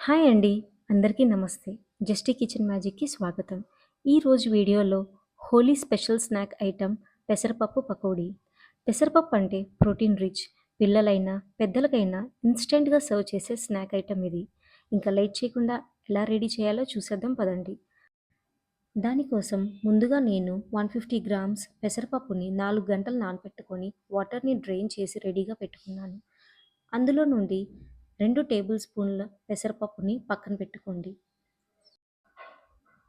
Hi అండి. అందరికీ నమస్తే. జస్టీ కిచెన్ మ్యాజిక్‌కి స్వాగతం. ఈరోజు వీడియోలో హోలీ స్పెషల్ స్నాక్ ఐటెమ్ పెసరపప్పు పకోడీ. పెసరపప్పు అంటే ప్రోటీన్ రిచ్. పిల్లలైనా, పెద్దలకైనా ఇన్‌స్టంట్‌గా సర్వ్ చేసే స్నాక్ ఐటెమ్ ఇది. ఇంకా లేట్ చేయకుండా ఎలా రెడీ చేయాలో చూసేద్దాం పదండి. దానికోసం ముందుగా నేను 150 గ్రామ్స్ పెసరపప్పుని 4 గంటలు నానబెట్టుకొని వాటర్‌ని డ్రైన్ చేసి రెడీగా పెట్టుకున్నాను. అందులో నుండి 2 టేబుల్ స్పూన్ల పెసరపప్పుని పక్కన పెట్టుకోండి.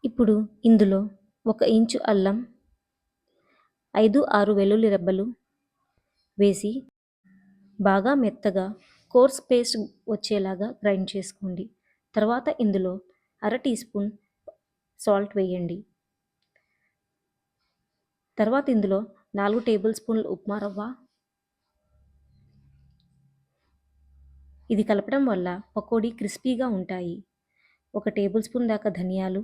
ఇప్పుడు ఇందులో 1 ఇంచు అల్లం, 5, 6 వెల్లుల్లి రెబ్బలు వేసి బాగా మెత్తగా కోర్స్ పేస్ట్ వచ్చేలాగా గ్రైండ్ చేసుకోండి. తర్వాత ఇందులో అర టీ స్పూన్ సాల్ట్ వేయండి. తర్వాత ఇందులో 4 టేబుల్ స్పూన్ల ఉప్మా రవ్వ. ఇది కలపడం వల్ల పకోడీ క్రిస్పీగా ఉంటాయి. 1 టేబుల్ స్పూన్ దాకా ధనియాలు,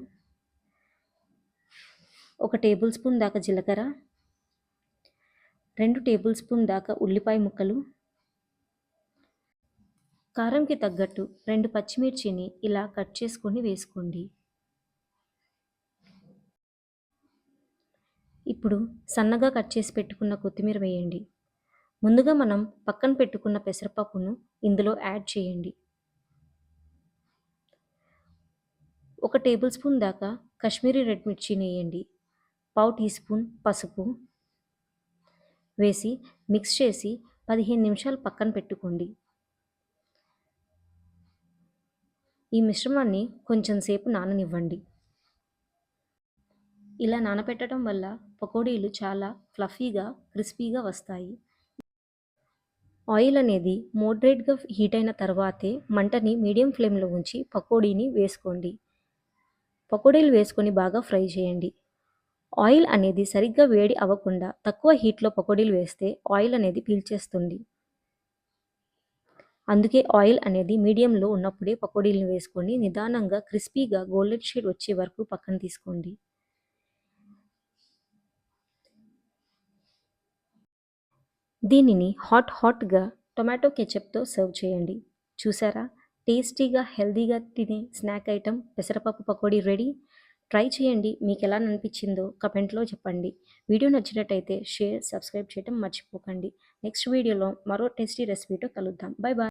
1 టేబుల్ స్పూన్ దాకా జీలకర్ర, 2 టేబుల్ స్పూన్ దాకా ఉల్లిపాయ ముక్కలు, కారంకి తగ్గట్టు 2 పచ్చిమిర్చిని ఇలా కట్ చేసుకొని వేసుకోండి. ఇప్పుడు సన్నగా కట్ చేసి పెట్టుకున్న కొత్తిమీర వేయండి. ముందుగా మనం పక్కన పెట్టుకున్న పెసరపప్పును ఇందులో యాడ్ చేయండి. 1 టేబుల్ స్పూన్ దాకా కాశ్మీరీ రెడ్ మిర్చిని వేయండి. పావు టీ స్పూన్ పసుపు వేసి మిక్స్ చేసి 15 నిమిషాలు పక్కన పెట్టుకోండి. ఈ మిశ్రమాన్ని కొంచెం సేపు నాననివ్వండి. ఇలా నానబెట్టడం వల్ల పకోడీలు చాలా ఫ్లఫీగా, క్రిస్పీగా వస్తాయి. ఆయిల్ అనేది మోడరేట్‌గా హీట్ అయిన తర్వాతే మంటని మీడియం ఫ్లేమ్‌లో ఉంచి పకోడీని వేసుకోండి. పకోడీలు వేసుకొని బాగా ఫ్రై చేయండి. ఆయిల్ అనేది సరిగ్గా వేడి అవ్వకుండా తక్కువ హీట్‌లో పకోడీలు వేస్తే ఆయిల్ అనేది పీల్చేస్తుంది. అందుకే ఆయిల్ అనేది మీడియంలో ఉన్నప్పుడే పకోడీలను వేసుకొని నిదానంగా క్రిస్పీగా గోల్డెన్ షేడ్ వచ్చే వరకు పక్కన తీసుకోండి. దీనిని హాట్‌గా టొమాటో కెచప్‌తో సర్వ్ చేయండి. చూసారా? టేస్టీగా, హెల్తీగా తినే స్నాక్ ఐటెమ్ పెసరపప్పు పకోడీ రెడీ. ట్రై చేయండి. మీకెలా అనిపించిందో కామెంట్‌లో చెప్పండి. వీడియో నచ్చినట్టయితే షేర్, సబ్స్క్రైబ్ చేయడం మర్చిపోకండి. నెక్స్ట్ వీడియోలో మరో టేస్టీ రెసిపీతో కలుద్దాం. బై.